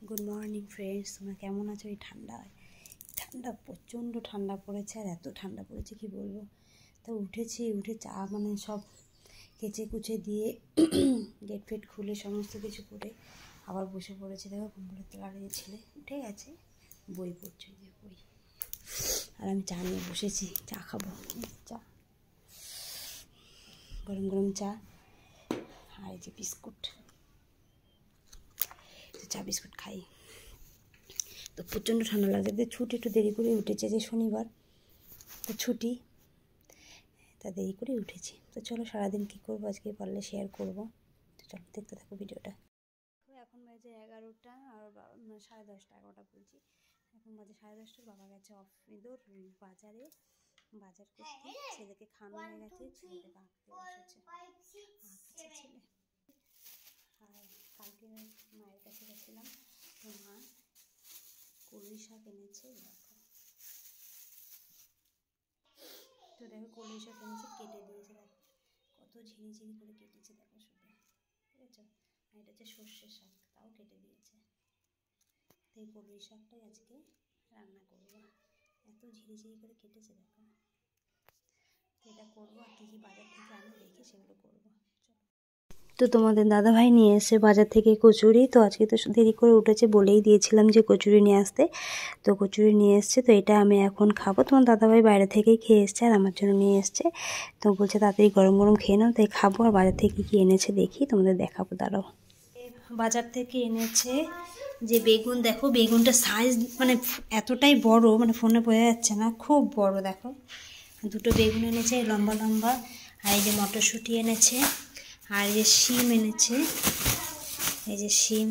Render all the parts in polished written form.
Good morning friends, তোমরা কেমন আছো? এই ঠান্ডা প্রচণ্ড ঠান্ডা পড়েছে, আর এত ঠান্ডা পড়েছে কি বলবো। তো উঠে চা সব কেচে কুচে দিয়ে গেট ফেট খুলে সমস্ত কিছু করে আবার বসে পড়েছে। দেখো কম্বলের তলায় ছেলে উঠে গেছে, বই পড়ছে, যে বই। আর আমি চা নিয়ে বসেছি, চা খাবো। চা, গরম গরম চা, আর এই যে বিস্কুট। চা বিস্কুট খাই। তো প্রচণ্ড ঠান্ডা লাগছে। ছুটি একটু দেরি করে উঠেছে, যে শনিবার তো ছুটি, তা দেরি করে উঠেছি। তো চলো সারাদিন কী করবো আজকে পারলে শেয়ার করবো। তো চলো দেখতে থাকো ভিডিওটা। এখন বাজে 11টা, আর 10:30, 11টা বলছি। এখন বাজে 10:30। বাবা গেছে বাজারে বাজার করতে। ছেলেকে খাওয়ানো হয়ে গেছে, ছেলেকে আঁকতে বসেছে, ছেলে। আর কালকে মায়ের কাছে গেছিলাম, তো মা কলই শাক এনেছে। তো দেখো কলই শাক এনেছে, কেটে দিয়েছে। দেখো কত ঝিরিঝিরি করে কেটেছে, দেখো শুধু, ঠিক আছে। আর এটা হচ্ছে সর্ষের শাক, তাও কেটে দিয়েছে। তো এই কলই শাকটাই আজকে রান্না করবো। এত ঝিরিঝিরি করে কেটেছে দেখো। তো এটা করবো, আর কী কী বাজার থেকে আমি দেখি সেগুলো করবো। তো তোমাদের দাদাভাই নিয়ে এসে বাজার থেকে কচুরি। তো আজকে তো দেরি করে উঠেছে, বলেই দিয়েছিলাম যে কচুরি নিয়ে আসতে। তো কচুরি নিয়ে এসছে, তো এটা আমি এখন খাবো। তোমার দাদাভাই বাইরে থেকেই খেয়ে এসছে, আর আমার জন্য নিয়ে এসছে। তো বলছে তাড়াতাড়ি গরম গরম খেয়ে নাও, তাই খাবো। আর বাজার থেকে কী এনেছে দেখি, তোমাদের দেখাবো, দাঁড়াও। বাজার থেকে এনেছে যে বেগুন, দেখো বেগুনটা সাইজ এতটাই বড়, ফোনে বোঝা যাচ্ছে না, খুব বড়। দেখো দুটো বেগুন এনেছে লম্বা লম্বা। আর এই যে মটরশুঁটি এনেছে, আর এই যে শিম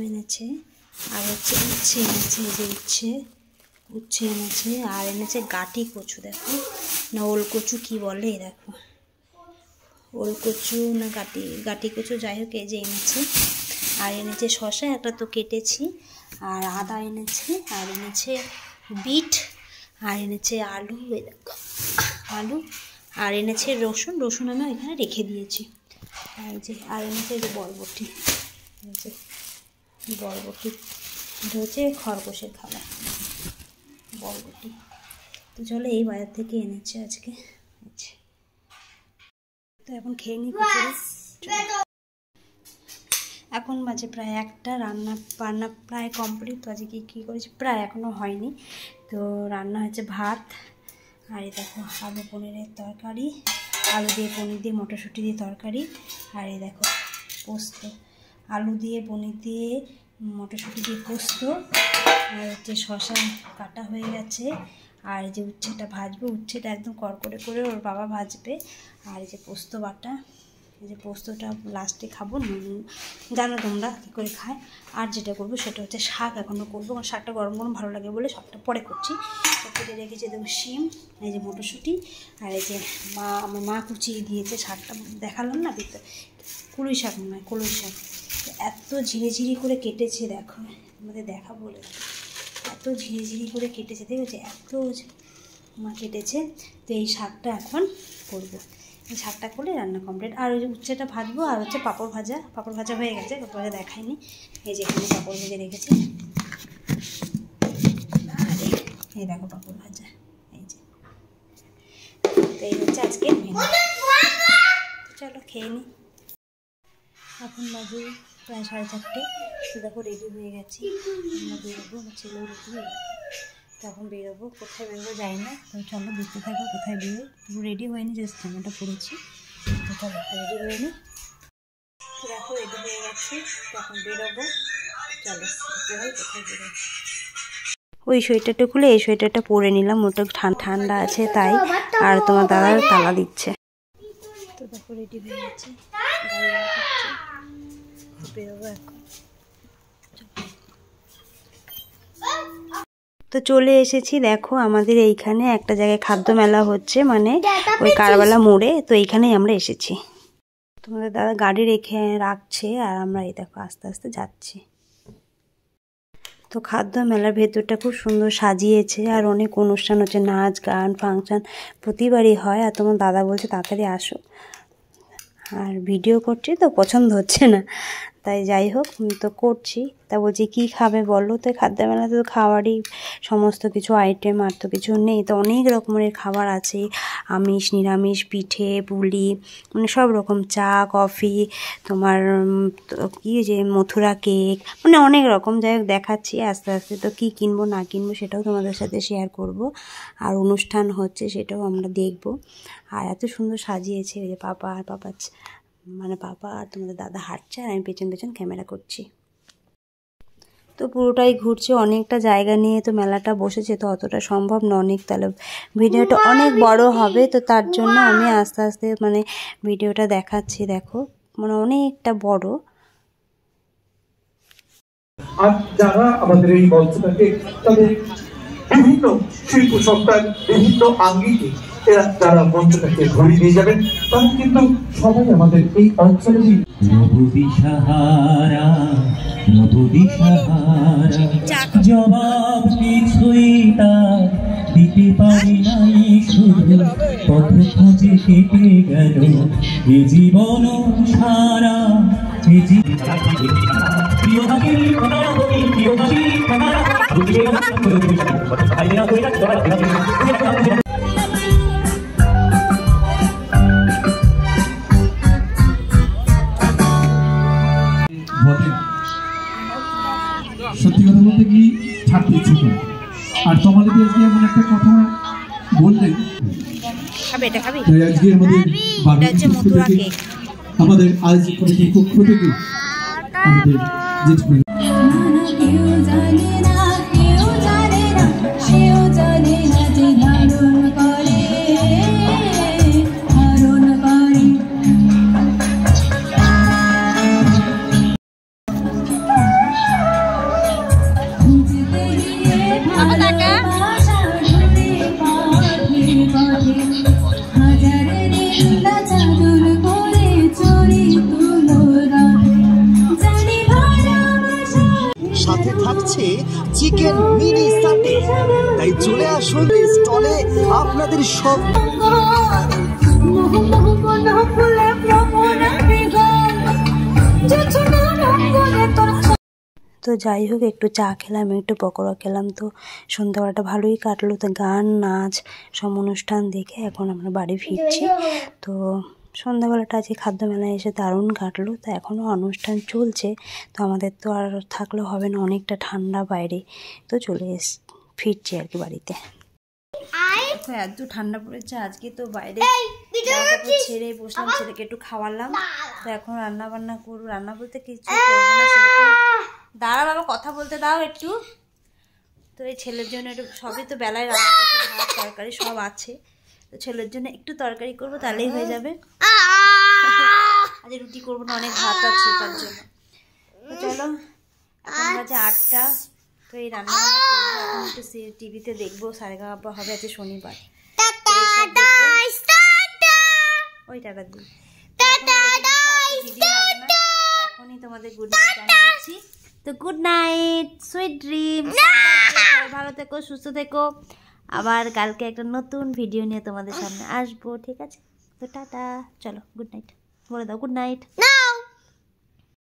এনেছে, আর হচ্ছে উচ্ছে এনেছে, এই যে উচ্ছে এনেছে। আর এনেছে গাটি কচু, দেখো না ওল কচু কি বলে, দেখো ওল কচু না গাটি কচু, যাই হোক, এই যে এনেছে। আর এনেছে শসা, একটা তো কেটেছি। আর আদা এনেছে, আর এনেছে বিট, আর এনেছে আলু, দেখো আলু। আর এনেছে রসুন আমি এখানে রেখে দিয়েছি। আর এনেছে যে বরবটি, এটা হচ্ছে খরগোশের খাবার, বরবটি। তো চলো এই বাজার থেকে এনেছে আজকে। তো এখন খেয়ে নিই কচুরি। এখন বাজে প্রায় 1টা, রান্না প্রায় কমপ্লিট। তো আজকে কী করেছি প্রায় এখনও হয়নি। তো রান্না হয়েছে ভাত, আর এই দেখো আলু পনিরের তরকারি, আলু দিয়ে পনির দিয়ে মটরশুঁটি দিয়ে তরকারি। আর এই দেখো পোস্ত, আলু দিয়ে পনির দিয়ে মটরশুঁটি দিয়ে পোস্ত। আর হচ্ছে শসা কাটা হয়ে গেছে। আর এই যে উচ্ছেটা ভাজবো, উচ্ছেটা একদম কড়কড়ে করে ওর বাবা ভাজবে। আর এই যে পোস্ত বাটা, এই যে পোস্তটা লাস্টে খাবো, জানো তোমরা কী করে খায়। আর যেটা করবো সেটা হচ্ছে শাক এখনও করবো, কারণ শাকটা গরম গরম ভালো লাগে বলে শাকটা পরে করছি। কেটে রেখেছি দেখো শিম, এই যে মটরশুঁটি। আর এই যে আমার মা কুচিয়ে দিয়েছে শাকটা, দেখালাম না ভিতরে, কলই শাক মনে হয়, কলই শাক। এত ঝিরিঝিরি করে কেটেছে, দেখো আমাদের দেখা বলে, এত ঝিরিঝিরি করে কেটেছে, দেখেছে এত মা কেটেছে। তো এই শাকটা এখন করবো, এই শাকটা করলে রান্না কমপ্লিট। আর ওই যে উচ্ছেটা ভাজবো, আর হচ্ছে পাঁপড় ভাজা হয়ে গেছে, পাঁপড় ভাজা দেখায়নি। এই যে এখানে পাঁপড় ভেজে রেখেছি, আর এই দেখো পাঁপড় ভাজা, এই যে। তো এই হচ্ছে আজকে মেনু। চলো খেয়ে নিই। এখন বাজে প্রায় 4:30। তো দেখো রেডি হয়ে গেছি, আমরা বেরোবো, ছেলেও রেডি হয়ে গেছে। তখন বেরোবো, কোথায় বেরোবো যাই না। তো চলো দেখতে থাকো কোথায় বেরোই। পুরো রেডি হয়নি, জাস্ট জামাটা পরেছি। তো চলো রেডি হয়ে নিই। তো দেখো রেডি হয়ে গেছি, তখন বেরোবো। চলো কোথায় বেরোই। ওই সোয়েটারটা খুলে এই সোয়েটারটা পরে নিলাম, ওটা ঠান্ডা আছে তাই। আর তোমার দাদা তালা দিচ্ছে। তো দেখো রেডি হয়ে গেছি, গাড়ি বার করছি, বেরোবো এখন। তো চলে এসেছি, দেখো আমাদের এইখানে একটা জায়গায় খাদ্য মেলা হচ্ছে, ওই কারবালা মোড়ে। তো এইখানেই আমরা এসেছি। তোমাদের দাদা গাড়ি রাখছে, আর আমরা এই দেখো আস্তে আস্তে যাচ্ছি। তো খাদ্য মেলার ভেতরটা খুব সুন্দর সাজিয়েছে, আর অনেক অনুষ্ঠান হচ্ছে, নাচ গান ফাংশন প্রতিবারই হয়। আর তোমার দাদা বলছে তাড়াতাড়ি আসো, আর ভিডিও করছি তো পছন্দ হচ্ছে না, তাই যাই হোক তো করছি। তা বলছি কী খাবে বলো, তো খাদ্য মেলাতে তো খাওয়ারই সমস্ত কিছু আইটেম, আর তো কিছু নেই, তো অনেক রকমের খাবার আছে, আমিষ নিরামিষ, পিঠে পুলি, মানে সব রকম, চা কফি, তোমার কী যে মথুরা কেক, মানে অনেক রকম। যাই হোক দেখাচ্ছি আস্তে আস্তে, তো কী কিনবো না কিনবো সেটাও তোমাদের সাথে শেয়ার করব। আর অনুষ্ঠান হচ্ছে সেটাও আমরা দেখব। আর এত সুন্দর সাজিয়েছে, ওই যে পাপা আর পাপা আর তোমাদের দাদা হাঁটছে, আর আমি পেছন পেছন ক্যামেরা করছি। তো পুরোটাই ঘুরছে, অনেকটা জায়গা নিয়ে তো মেলাটা বসেছে, তো অতটা সম্ভব না অনেক, তাহলে ভিডিওটা অনেক বড় হবে, তো তার জন্য আমি আস্তে আস্তে মানে ভিডিওটা দেখাচ্ছি। দেখো মানে অনেকটা বড়। আর যারা আমাদের এই মঞ্চটাকে তাদের বিভিন্ন শিল্প সত্তার বিভিন্ন আঙ্গিকে এরা যারা মঞ্চটাকে ঘুরিয়ে নিয়ে যাবেন, তারা কিন্তু সবাই আমাদের এই অঞ্চলেরই। জবাব কিছুই তার দিতে পারি নাই, শুধু পথ খুঁজে কেটে গেল এ জীবন সারা। সত্যি কথা বলতে কি ছাড়তে ইচ্ছে করে। আর তোমাদের আজকে এমন একটা কথা বললেন, আজকে আমাদের আজ কমিটির পক্ষ থেকে আমাদের সাথে থাকছে চিকেন মিনি সাটে। তাই চলে আসুন স্টলে আপনাদের সব। তো যাই হোক একটু চা খেলাম, একটু পকোড়া খেলাম, তো সন্ধ্যাবেলাটা ভালোই কাটলো। তো গান নাচ সব অনুষ্ঠান দেখে এখন আমরা বাড়ি ফিরছি। তো সন্ধ্যাবেলাটা আজকে খাদ্য মেলায় এসে দারুণ কাটলো। তো এখনও অনুষ্ঠান চলছে, তো আমাদের তো আর থাকলেও হবে না, অনেকটা ঠান্ডা বাইরে, তো ফিরছি আর কি বাড়িতে। এত ঠান্ডা পড়েছে আজকে, তো বাইরে ছেড়ে বসলাম, ছেলেকে একটু খাওয়ালাম। তো এখন রান্না বান্না করবো, রান্না বলতে কিছু করবো না সেরকম। দাঁড়া বাবা, কথা বলতে দাও একটু। তো এই ছেলের জন্য একটু, সবই তো বেলায় রান্না করছি, ভাত তরকারি সব আছে, তো ছেলের জন্য একটু তরকারি করবো, তাহলেই হয়ে যাবে। আজ রুটি করবো না, অনেক ভাত আছে তার জন্য। তো চলো, এখন বাজে 8টা। তো এই রান্না বান্না করবো, এখন একটু টিভিতে দেখবো, সারেগামাপা হবে, আছে শনিবার। ওই টাটা দিই, এখনই তোমাদের গুড নাইট জানিয়ে দিচ্ছি। তো গুড নাইট, সুইট ড্রিম, ভালো থেকো, সুস্থ থেকো। আবার কালকে একটা নতুন ভিডিও নিয়ে তোমাদের সামনে আসবো, ঠিক আছে? তো টাটা, চলো গুড নাইট বলে দাও, গুড নাইট।